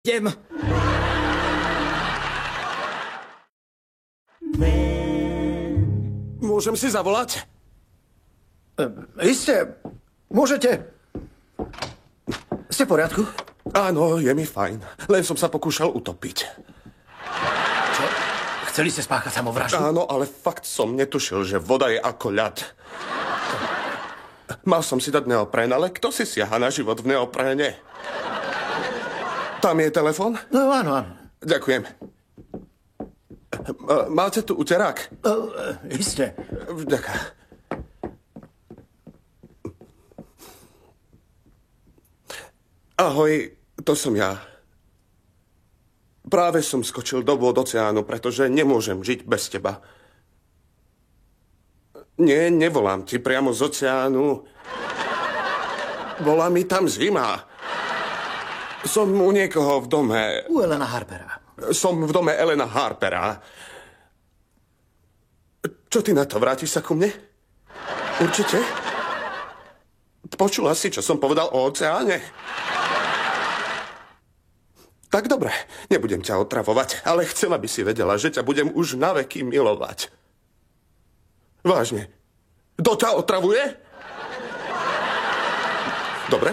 Idem. Môžem si zavolať? Isté, môžete. Ste v poriadku? Áno, je mi fajn. Len som sa pokúšal utopiť. Čo? Chceli ste spáchať samovraždu? Áno, ale fakt som netušil, že voda je ako ľad. Mal som si dať neoprén, ale kto si siaha na život v neopréne? Tam je telefon? No, áno. Ďakujem. Máte tu uterák? Isté. Vďaka. Ahoj, to som ja. Práve som skočil do vôd oceánu, pretože nemôžem žiť bez teba. Nie, nevolám ti priamo z oceánu. Volá mi tam zima. Som u niekoho v dome. U Elena Harpera. Som v dome Elena Harpera. Čo ty na to? Vrátiš sa ku mne? Určite? Počula si, čo som povedal o oceáne? Tak dobre, nebudem ťa otravovať, ale chcela by si vedela, že ťa budem už na veky milovať. Vážne. Kto ťa otravuje? Dobre?